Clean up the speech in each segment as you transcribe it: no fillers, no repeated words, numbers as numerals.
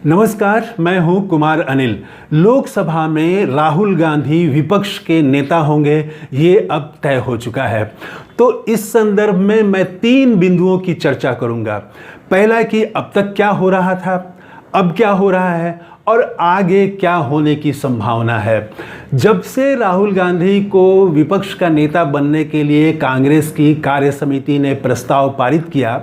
नमस्कार, मैं हूं कुमार अनिल। लोकसभा में राहुल गांधी विपक्ष के नेता होंगे, ये अब तय हो चुका है। तो इस संदर्भ में मैं 3 बिंदुओं की चर्चा करूंगा। पहला कि अब तक क्या हो रहा था, अब क्या हो रहा है और आगे क्या होने की संभावना है। जब से राहुल गांधी को विपक्ष का नेता बनने के लिए कांग्रेस की कार्य समिति ने प्रस्ताव पारित किया,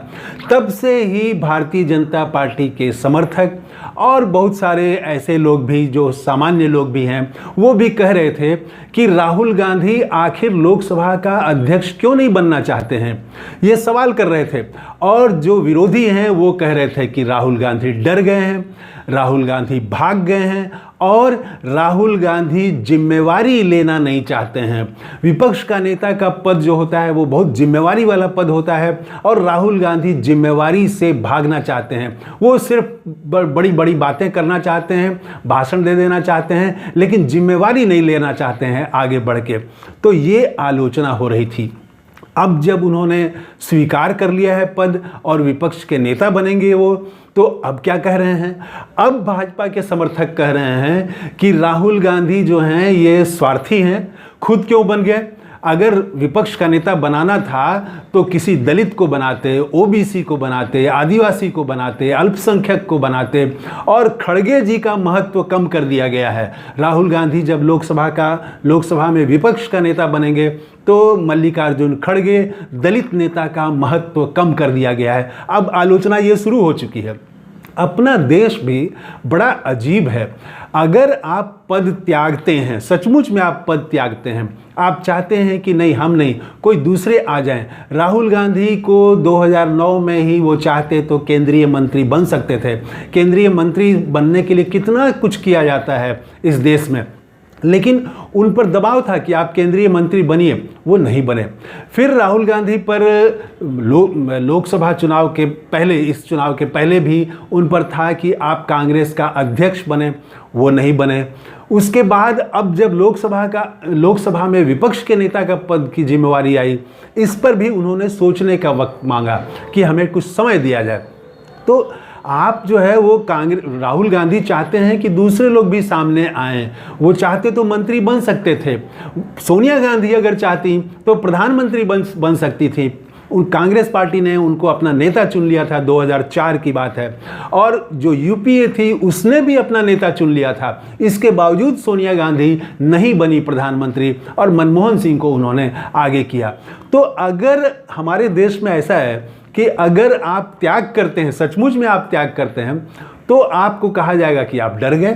तब से ही भारतीय जनता पार्टी के समर्थक और बहुत सारे ऐसे लोग भी जो सामान्य लोग भी हैं, वो भी कह रहे थे कि राहुल गांधी आखिर लोकसभा का अध्यक्ष क्यों नहीं बनना चाहते हैं, ये सवाल कर रहे थे। और जो विरोधी हैं वो कह रहे थे कि राहुल गांधी डर गए हैं, राहुल गांधी भाग गए हैं और राहुल गांधी जिम्मेवारी लेना नहीं चाहते हैं। विपक्ष का नेता का पद जो होता है वो बहुत जिम्मेवारी वाला पद होता है और राहुल गांधी जिम्मेवारी से भागना चाहते हैं। वो सिर्फ बड़ी बड़ी बातें करना चाहते हैं, भाषण दे देना चाहते हैं, लेकिन जिम्मेवारी नहीं लेना चाहते हैं आगे बढ़ के। तो ये आलोचना हो रही थी। अब जब उन्होंने स्वीकार कर लिया है पद और विपक्ष के नेता बनेंगे वो, तो अब क्या कह रहे हैं? अब भाजपा के समर्थक कह रहे हैं कि राहुल गांधी जो हैं ये स्वार्थी हैं, खुद क्यों बन गए? अगर विपक्ष का नेता बनाना था तो किसी दलित को बनाते, ओबीसी को बनाते, आदिवासी को बनाते, अल्पसंख्यक को बनाते। और खड़गे जी का महत्व कम कर दिया गया है। राहुल गांधी जब लोकसभा में विपक्ष का नेता बनेंगे तो मल्लिकार्जुन खड़गे दलित नेता का महत्व कम कर दिया गया है। अब आलोचना ये शुरू हो चुकी है। अपना देश भी बड़ा अजीब है। अगर आप पद त्यागते हैं, सचमुच में आप पद त्यागते हैं, आप चाहते हैं कि नहीं हम नहीं, कोई दूसरे आ जाएं। राहुल गांधी को 2009 में ही वो चाहते तो केंद्रीय मंत्री बन सकते थे। केंद्रीय मंत्री बनने के लिए कितना कुछ किया जाता है इस देश में, लेकिन उन पर दबाव था कि आप केंद्रीय मंत्री बनिए, वो नहीं बने। फिर राहुल गांधी पर लोकसभा चुनाव के पहले, इस चुनाव के पहले भी उन पर था कि आप कांग्रेस का अध्यक्ष बने, वो नहीं बने। उसके बाद अब जब लोकसभा में विपक्ष के नेता का पद की जिम्मेवारी आई, इस पर भी उन्होंने सोचने का वक्त मांगा कि हमें कुछ समय दिया जाए। तो आप जो है वो राहुल गांधी चाहते हैं कि दूसरे लोग भी सामने आएं। वो चाहते तो मंत्री बन सकते थे। सोनिया गांधी अगर चाहती तो प्रधानमंत्री बन सकती थी। कांग्रेस पार्टी ने उनको अपना नेता चुन लिया था, 2004 की बात है। और जो यूपीए थी उसने भी अपना नेता चुन लिया था। इसके बावजूद सोनिया गांधी नहीं बनी प्रधानमंत्री और मनमोहन सिंह को उन्होंने आगे किया। तो अगर हमारे देश में ऐसा है कि अगर आप त्याग करते हैं, सचमुच में आप त्याग करते हैं, तो आपको कहा जाएगा कि आप डर गए।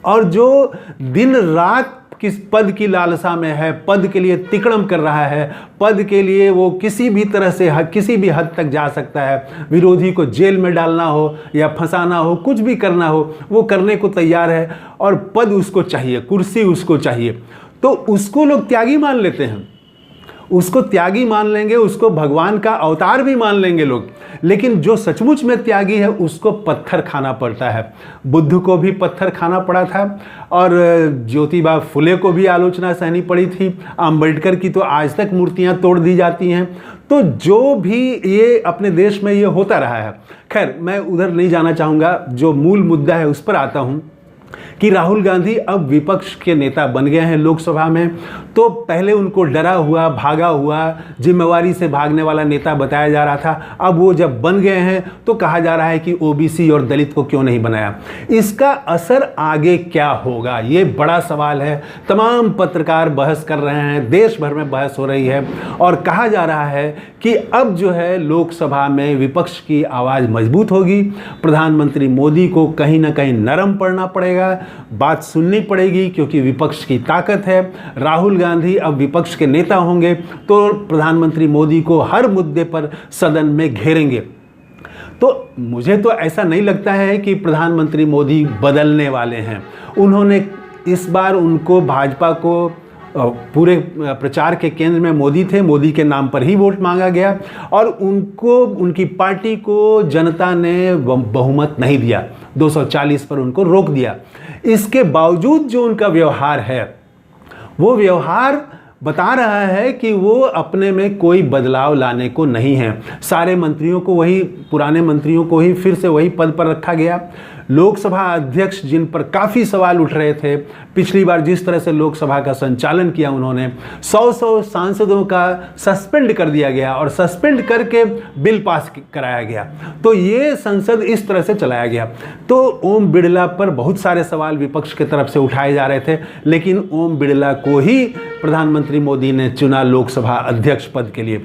और जो दिन रात किस पद की लालसा में है, पद के लिए तिकड़म कर रहा है, पद के लिए वो किसी भी तरह से किसी भी हद तक जा सकता है, विरोधी को जेल में डालना हो या फंसाना हो, कुछ भी करना हो, वो करने को तैयार है। और पद उसको चाहिए, कुर्सी उसको चाहिए, तो उसको लोग त्यागी मान लेते हैं। उसको त्यागी मान लेंगे, उसको भगवान का अवतार भी मान लेंगे लोग। लेकिन जो सचमुच में त्यागी है उसको पत्थर खाना पड़ता है। बुद्ध को भी पत्थर खाना पड़ा था और ज्योतिबा फुले को भी आलोचना सहनी पड़ी थी। अम्बेडकर की तो आज तक मूर्तियां तोड़ दी जाती हैं। तो जो भी ये अपने देश में ये होता रहा है, खैर मैं उधर नहीं जाना चाहूँगा। जो मूल मुद्दा है उस पर आता हूँ कि राहुल गांधी अब विपक्ष के नेता बन गए हैं लोकसभा में। तो पहले उनको डरा हुआ, भागा हुआ, जिम्मेवारी से भागने वाला नेता बताया जा रहा था। अब वो जब बन गए हैं तो कहा जा रहा है कि ओबीसी और दलित को क्यों नहीं बनाया। इसका असर आगे क्या होगा, ये बड़ा सवाल है। तमाम पत्रकार बहस कर रहे हैं, देश भर में बहस हो रही है और कहा जा रहा है कि अब जो है लोकसभा में विपक्ष की आवाज़ मजबूत होगी। प्रधानमंत्री मोदी को कहीं ना कहीं नरम पड़ना पड़ेगा, बात सुननी पड़ेगी, क्योंकि विपक्ष की ताकत है। राहुल गांधी अब विपक्ष के नेता होंगे तो प्रधानमंत्री मोदी को हर मुद्दे पर सदन में घेरेंगे। तो मुझे तो ऐसा नहीं लगता है कि प्रधानमंत्री मोदी बदलने वाले हैं। उन्होंने इस बार उनको भाजपा को पूरे प्रचार के केंद्र में मोदी थे, मोदी के नाम पर ही वोट मांगा गया और उनकी पार्टी को जनता ने बहुमत नहीं दिया, 240 पर उनको रोक दिया। इसके बावजूद जो उनका व्यवहार है वो व्यवहार बता रहा है कि वो अपने में कोई बदलाव लाने को नहीं है। सारे मंत्रियों को वही, पुराने मंत्रियों को ही फिर से वही पद पर रखा गया। लोकसभा अध्यक्ष जिन पर काफ़ी सवाल उठ रहे थे, पिछली बार जिस तरह से लोकसभा का संचालन किया उन्होंने, 100 सांसदों का सस्पेंड कर दिया गया और सस्पेंड करके बिल पास कराया गया। तो ये संसद इस तरह से चलाया गया। तो ओम बिड़ला पर बहुत सारे सवाल विपक्ष की तरफ से उठाए जा रहे थे, लेकिन ओम बिड़ला को ही प्रधानमंत्री मोदी ने चुना लोकसभा अध्यक्ष पद के लिए।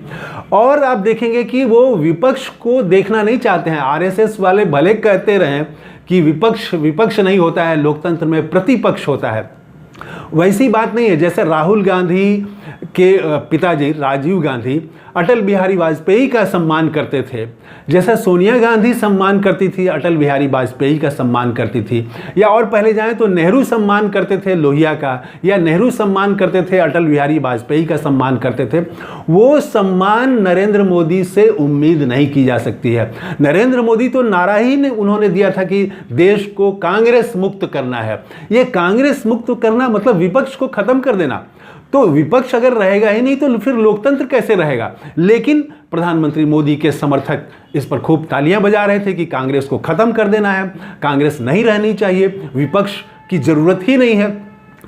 और आप देखेंगे कि वो विपक्ष को देखना नहीं चाहते हैं। आरएसएस वाले भले कहते रहें कि विपक्ष नहीं होता है, लोकतंत्र में प्रतिपक्ष होता है, वैसी बात नहीं है। जैसे राहुल गांधी के पिताजी राजीव गांधी अटल बिहारी वाजपेयी का सम्मान करते थे, जैसा सोनिया गांधी सम्मान करती थी, अटल बिहारी वाजपेयी का सम्मान करती थी, या और पहले जाएं तो नेहरू सम्मान करते थे लोहिया का, या नेहरू सम्मान करते थे, अटल बिहारी वाजपेयी का सम्मान करते थे, वो सम्मान नरेंद्र मोदी से उम्मीद नहीं की जा सकती है। नरेंद्र मोदी तो नारा ही उन्होंने दिया था कि देश को कांग्रेस मुक्त करना है। ये कांग्रेस मुक्त करना मतलब विपक्ष को खत्म कर देना। तो विपक्ष अगर रहेगा ही नहीं तो फिर लोकतंत्र कैसे रहेगा। लेकिन प्रधानमंत्री मोदी के समर्थक इस पर खूब तालियां बजा रहे थे कि कांग्रेस को खत्म कर देना है, कांग्रेस नहीं रहनी चाहिए, विपक्ष की जरूरत ही नहीं है।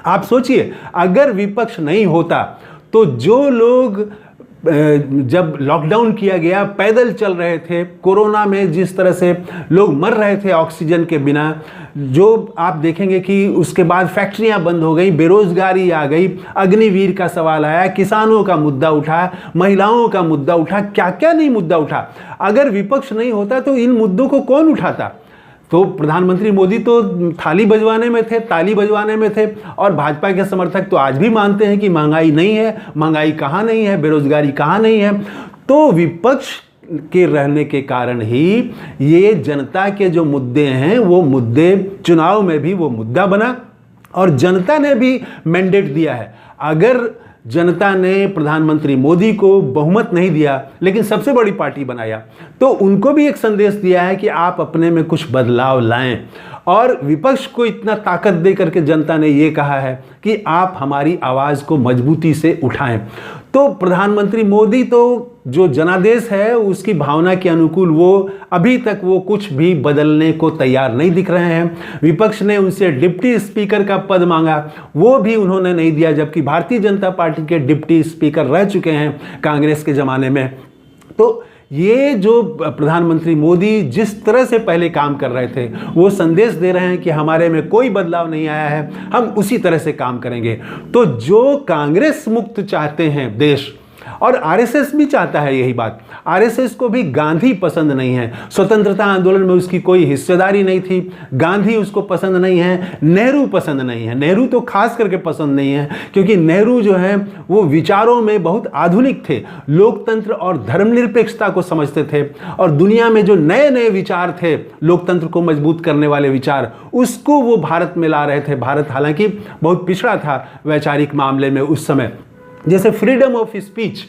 आप सोचिए, अगर विपक्ष नहीं होता तो जो लोग जब लॉकडाउन किया गया पैदल चल रहे थे, कोरोना में जिस तरह से लोग मर रहे थे ऑक्सीजन के बिना, जो आप देखेंगे कि उसके बाद फैक्ट्रियां बंद हो गई, बेरोजगारी आ गई, अग्निवीर का सवाल आया, किसानों का मुद्दा उठा, महिलाओं का मुद्दा उठा, क्या क्या नहीं मुद्दा उठा। अगर विपक्ष नहीं होता तो इन मुद्दों को कौन उठाता। तो प्रधानमंत्री मोदी तो थाली बजवाने में थे, ताली बजवाने में थे, और भाजपा के समर्थक तो आज भी मानते हैं कि महंगाई नहीं है, महंगाई कहाँ नहीं है, बेरोजगारी कहाँ नहीं है। तो विपक्ष के रहने के कारण ही ये जनता के जो मुद्दे हैं वो मुद्दे चुनाव में भी वो मुद्दा बना, और जनता ने भी मैंडेट दिया है। अगर जनता ने प्रधानमंत्री मोदी को बहुमत नहीं दिया लेकिन सबसे बड़ी पार्टी बनाया, तो उनको भी एक संदेश दिया है कि आप अपने में कुछ बदलाव लाएं। और विपक्ष को इतना ताकत दे करके जनता ने ये कहा है कि आप हमारी आवाज़ को मजबूती से उठाएं। तो प्रधानमंत्री मोदी तो जो जनादेश है उसकी भावना के अनुकूल वो अभी तक वो कुछ भी बदलने को तैयार नहीं दिख रहे हैं। विपक्ष ने उनसे डिप्टी स्पीकर का पद मांगा, वो भी उन्होंने नहीं दिया, जबकि भारतीय जनता पार्टी के डिप्टी स्पीकर रह चुके हैं कांग्रेस के ज़माने में। तो ये जो प्रधानमंत्री मोदी जिस तरह से पहले काम कर रहे थे वो संदेश दे रहे हैं कि हमारे में कोई बदलाव नहीं आया है, हम उसी तरह से काम करेंगे। तो जो कांग्रेस मुक्त चाहते हैं देश, और आरएसएस भी चाहता है यही बात, आरएसएस को भी गांधी पसंद नहीं है, स्वतंत्रता आंदोलन में उसकी कोई हिस्सेदारी नहीं थी, गांधी उसको पसंद नहीं है, नेहरू पसंद नहीं है। नेहरू तो खास करके पसंद नहीं है क्योंकि नेहरू जो है वो विचारों में बहुत आधुनिक थे, लोकतंत्र और धर्मनिरपेक्षता को समझते थे, और दुनिया में जो नए नए विचार थे लोकतंत्र को मजबूत करने वाले विचार, उसको वो भारत में ला रहे थे। भारत हालांकि बहुत पिछड़ा था वैचारिक मामले में उस समय। जैसे फ्रीडम ऑफ स्पीच,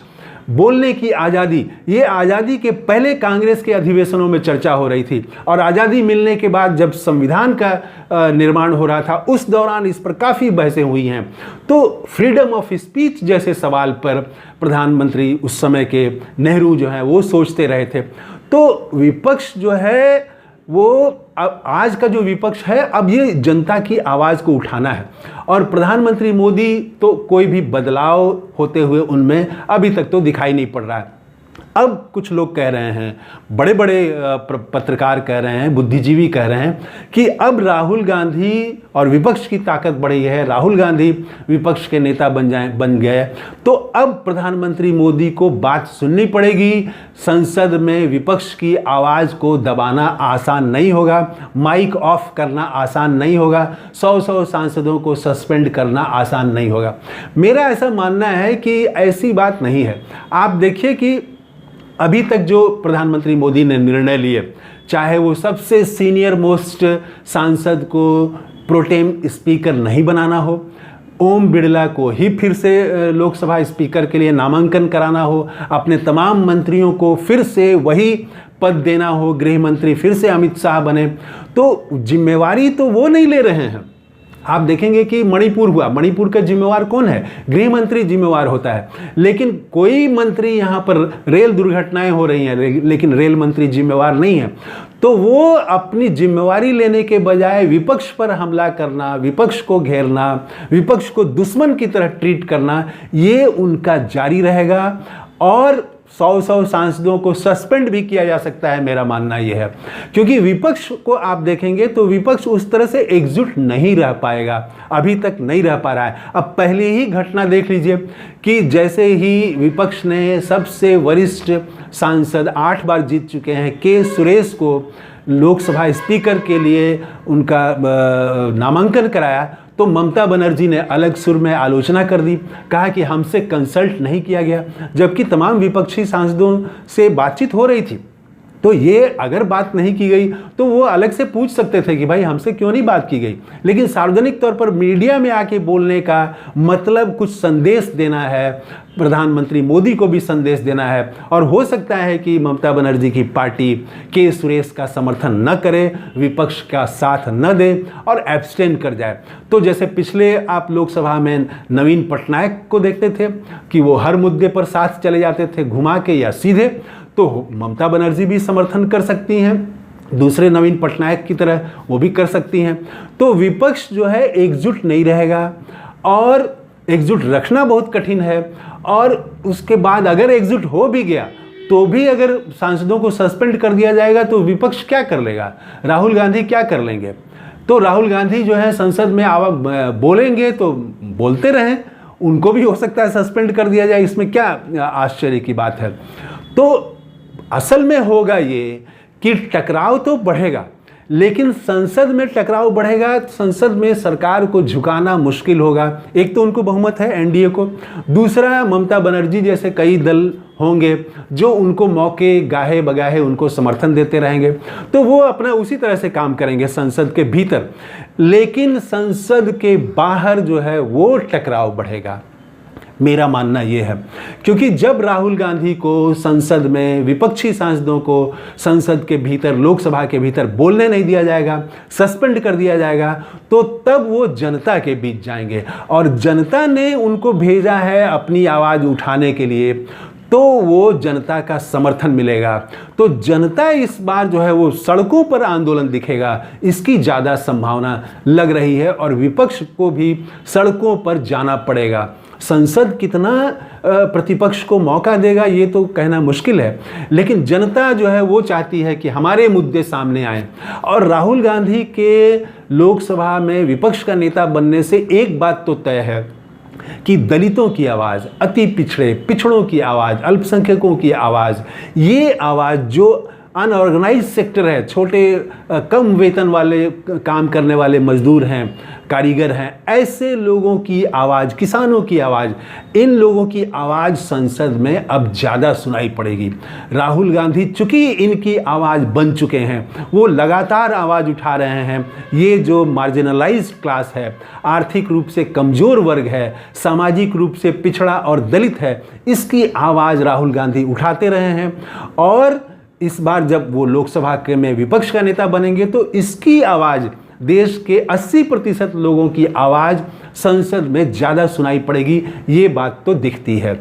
बोलने की आज़ादी, ये आज़ादी के पहले कांग्रेस के अधिवेशनों में चर्चा हो रही थी, और आज़ादी मिलने के बाद जब संविधान का निर्माण हो रहा था उस दौरान इस पर काफ़ी बहसें हुई हैं। तो फ्रीडम ऑफ स्पीच जैसे सवाल पर प्रधानमंत्री उस समय के नेहरू जो है वो सोचते रहे थे। तो विपक्ष जो है वो अब आज का जो विपक्ष है, अब ये जनता की आवाज़ को उठाना है, और प्रधानमंत्री मोदी तो कोई भी बदलाव होते हुए उनमें अभी तक तो दिखाई नहीं पड़ रहा है। अब कुछ लोग कह रहे हैं, बड़े बड़े पत्रकार कह रहे हैं, बुद्धिजीवी कह रहे हैं कि अब राहुल गांधी और विपक्ष की ताकत बढ़ी है, राहुल गांधी विपक्ष के नेता बन गए, तो अब प्रधानमंत्री मोदी को बात सुननी पड़ेगी। संसद में विपक्ष की आवाज़ को दबाना आसान नहीं होगा, माइक ऑफ करना आसान नहीं होगा, 100 सांसदों को सस्पेंड करना आसान नहीं होगा। मेरा ऐसा मानना है कि ऐसी बात नहीं है। आप देखिए कि अभी तक जो प्रधानमंत्री मोदी ने निर्णय लिए, चाहे वो सबसे सीनियर मोस्ट सांसद को प्रोटेम स्पीकर नहीं बनाना हो, ओम बिड़ला को ही फिर से लोकसभा स्पीकर के लिए नामांकन कराना हो, अपने तमाम मंत्रियों को फिर से वही पद देना हो, गृह मंत्री फिर से अमित शाह बने, तो जिम्मेवारी तो वो नहीं ले रहे हैं। आप देखेंगे कि मणिपुर हुआ, मणिपुर का जिम्मेवार कौन है? गृह मंत्री जिम्मेवार होता है, लेकिन कोई मंत्री यहाँ पर रेल दुर्घटनाएं हो रही हैं लेकिन रेल मंत्री जिम्मेवार नहीं है। तो वो अपनी जिम्मेवारी लेने के बजाय विपक्ष पर हमला करना, विपक्ष को घेरना, विपक्ष को दुश्मन की तरह ट्रीट करना, ये उनका जारी रहेगा और 100 सांसदों को सस्पेंड भी किया जा सकता है, मेरा मानना यह है। क्योंकि विपक्ष को आप देखेंगे तो विपक्ष उस तरह से एकजुट नहीं रह पाएगा, अभी तक नहीं रह पा रहा है। अब पहले ही घटना देख लीजिए कि जैसे ही विपक्ष ने सबसे वरिष्ठ सांसद 8 बार जीत चुके हैं के सुरेश को लोकसभा स्पीकर के लिए उनका नामांकन कराया, तो ममता बनर्जी ने अलग सुर में आलोचना कर दी, कहा कि हमसे कंसल्ट नहीं किया गया, जबकि तमाम विपक्षी सांसदों से बातचीत हो रही थी। तो ये अगर बात नहीं की गई तो वो अलग से पूछ सकते थे कि भाई हमसे क्यों नहीं बात की गई, लेकिन सार्वजनिक तौर पर मीडिया में आके बोलने का मतलब कुछ संदेश देना है, प्रधानमंत्री मोदी को भी संदेश देना है। और हो सकता है कि ममता बनर्जी की पार्टी के सुरेश का समर्थन न करे, विपक्ष का साथ न दे और एब्सटेन कर जाए। तो जैसे पिछले आप लोकसभा में नवीन पटनायक को देखते थे कि वो हर मुद्दे पर साथ चले जाते थे, घुमा के या सीधे, तो ममता बनर्जी भी समर्थन कर सकती हैं, दूसरे नवीन पटनायक की तरह वो भी कर सकती हैं। तो विपक्ष जो है एकजुट नहीं रहेगा और एकजुट रखना बहुत कठिन है। और उसके बाद अगर एकजुट हो भी गया तो भी अगर सांसदों को सस्पेंड कर दिया जाएगा तो विपक्ष क्या कर लेगा, राहुल गांधी क्या कर लेंगे? तो राहुल गांधी जो है संसद में बोलेंगे तो बोलते रहें, उनको भी हो सकता है सस्पेंड कर दिया जाए, इसमें क्या आश्चर्य की बात है। तो असल में होगा ये कि टकराव तो बढ़ेगा, लेकिन संसद में टकराव बढ़ेगा, संसद में सरकार को झुकाना मुश्किल होगा। एक तो उनको बहुमत है एनडीए को, दूसरा ममता बनर्जी जैसे कई दल होंगे जो उनको मौके गाहे बगाहे उनको समर्थन देते रहेंगे, तो वो अपना उसी तरह से काम करेंगे संसद के भीतर। लेकिन संसद के बाहर जो है वो टकराव बढ़ेगा, मेरा मानना यह है। क्योंकि जब राहुल गांधी को संसद में विपक्षी सांसदों को संसद के भीतर, लोकसभा के भीतर बोलने नहीं दिया जाएगा, सस्पेंड कर दिया जाएगा, तो तब वो जनता के बीच जाएंगे और जनता ने उनको भेजा है अपनी आवाज़ उठाने के लिए, तो वो जनता का समर्थन मिलेगा। तो जनता इस बार जो है वो सड़कों पर आंदोलन दिखेगा, इसकी ज़्यादा संभावना लग रही है और विपक्ष को भी सड़कों पर जाना पड़ेगा। संसद कितना प्रतिपक्ष को मौका देगा ये तो कहना मुश्किल है, लेकिन जनता जो है वो चाहती है कि हमारे मुद्दे सामने आए। और राहुल गांधी के लोकसभा में विपक्ष का नेता बनने से एक बात तो तय है कि दलितों की आवाज़, अति पिछड़ों की आवाज़, अल्पसंख्यकों की आवाज़, ये आवाज़ जो अनऑर्गेनाइज सेक्टर है, छोटे कम वेतन वाले काम करने वाले मजदूर हैं, कारीगर हैं, ऐसे लोगों की आवाज़, किसानों की आवाज़, इन लोगों की आवाज़ संसद में अब ज़्यादा सुनाई पड़ेगी। राहुल गांधी चूँकि इनकी आवाज़ बन चुके हैं, वो लगातार आवाज़ उठा रहे हैं। ये जो मार्जिनलाइज्ड क्लास है, आर्थिक रूप से कमज़ोर वर्ग है, सामाजिक रूप से पिछड़ा और दलित है, इसकी आवाज़ राहुल गांधी उठाते रहे हैं। और इस बार जब वो लोकसभा के में विपक्ष का नेता बनेंगे तो इसकी आवाज़, देश के 80% लोगों की आवाज़ संसद में ज़्यादा सुनाई पड़ेगी, ये बात तो दिखती है।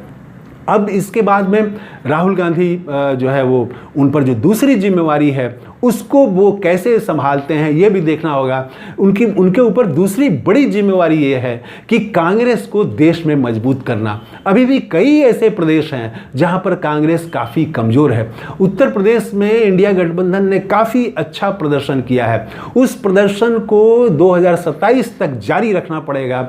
अब इसके बाद में राहुल गांधी जो है वो उन पर जो दूसरी जिम्मेवारी है उसको वो कैसे संभालते हैं ये भी देखना होगा। उनके ऊपर दूसरी बड़ी जिम्मेवारी ये है कि कांग्रेस को देश में मजबूत करना। अभी भी कई ऐसे प्रदेश हैं जहां पर कांग्रेस काफ़ी कमज़ोर है। उत्तर प्रदेश में इंडिया गठबंधन ने काफ़ी अच्छा प्रदर्शन किया है, उस प्रदर्शन को 2027 तक जारी रखना पड़ेगा,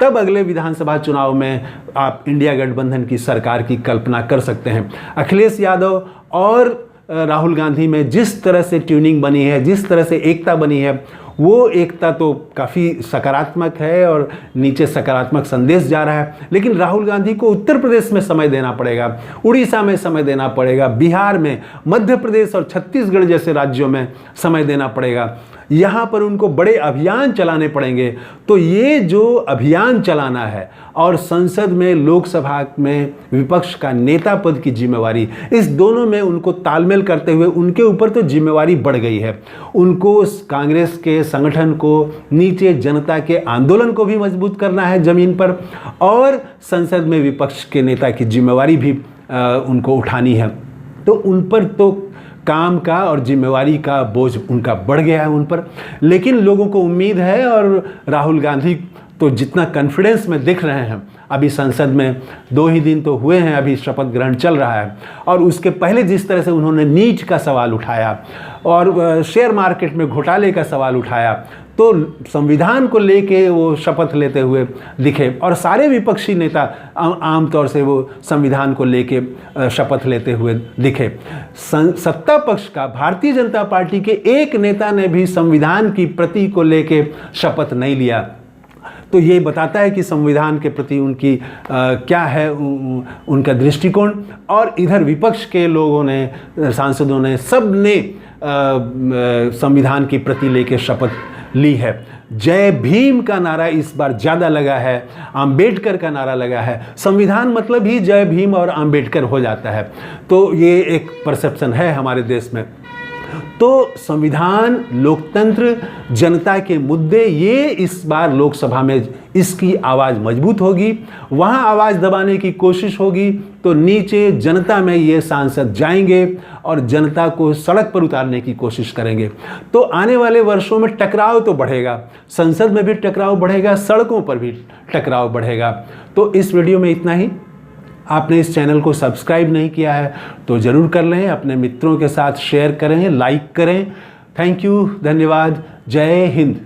तब अगले विधानसभा चुनाव में आप इंडिया गठबंधन की सरकार की कल्पना कर सकते हैं। अखिलेश यादव और राहुल गांधी में जिस तरह से ट्यूनिंग बनी है, जिस तरह से एकता बनी है, वो एकता तो काफ़ी सकारात्मक है और नीचे सकारात्मक संदेश जा रहा है। लेकिन राहुल गांधी को उत्तर प्रदेश में समय देना पड़ेगा, उड़ीसा में समय देना पड़ेगा, बिहार में, मध्य प्रदेश और छत्तीसगढ़ जैसे राज्यों में समय देना पड़ेगा। यहाँ पर उनको बड़े अभियान चलाने पड़ेंगे। तो ये जो अभियान चलाना है और संसद में, लोकसभा में विपक्ष का नेता पद की जिम्मेवारी, इस दोनों में उनको तालमेल करते हुए उनके ऊपर तो जिम्मेवारी बढ़ गई है। उनको कांग्रेस के संगठन को, नीचे जनता के आंदोलन को भी मजबूत करना है ज़मीन पर, और संसद में विपक्ष के नेता की जिम्मेवारी भी उनको उठानी है। तो उन पर तो काम का और जिम्मेवारी का बोझ उनका बढ़ गया है उन पर। लेकिन लोगों को उम्मीद है, और राहुल गांधी तो जितना कॉन्फिडेंस में दिख रहे हैं, अभी संसद में 2 ही दिन तो हुए हैं, अभी शपथ ग्रहण चल रहा है, और उसके पहले जिस तरह से उन्होंने नीट का सवाल उठाया और शेयर मार्केट में घोटाले का सवाल उठाया, तो संविधान को लेके वो शपथ लेते हुए दिखे। और सारे विपक्षी नेता आमतौर से वो संविधान को लेके शपथ लेते हुए दिखे। सत्ता पक्ष का भारतीय जनता पार्टी के एक नेता ने भी संविधान की प्रति को लेके शपथ नहीं लिया। तो ये बताता है कि संविधान के प्रति उनकी क्या है उनका दृष्टिकोण। और इधर विपक्ष के लोगों ने, सांसदों ने, सब ने संविधान की प्रति लेके शपथ ली है। जय भीम का नारा इस बार ज़्यादा लगा है, अंबेडकर का नारा लगा है। संविधान मतलब ही जय भीम और अंबेडकर हो जाता है। तो ये एक परसेप्शन है हमारे देश में। तो संविधान, लोकतंत्र, जनता के मुद्दे, ये इस बार लोकसभा में इसकी आवाज़ मजबूत होगी। वहाँ आवाज़ दबाने की कोशिश होगी तो नीचे जनता में ये सांसद जाएंगे और जनता को सड़क पर उतारने की कोशिश करेंगे। तो आने वाले वर्षों में टकराव तो बढ़ेगा, संसद में भी टकराव बढ़ेगा, सड़कों पर भी टकराव बढ़ेगा। तो इस वीडियो में इतना ही। आपने इस चैनल को सब्सक्राइब नहीं किया है तो ज़रूर कर लें, अपने मित्रों के साथ शेयर करें, लाइक करें। थैंक यू, धन्यवाद, जय हिंद।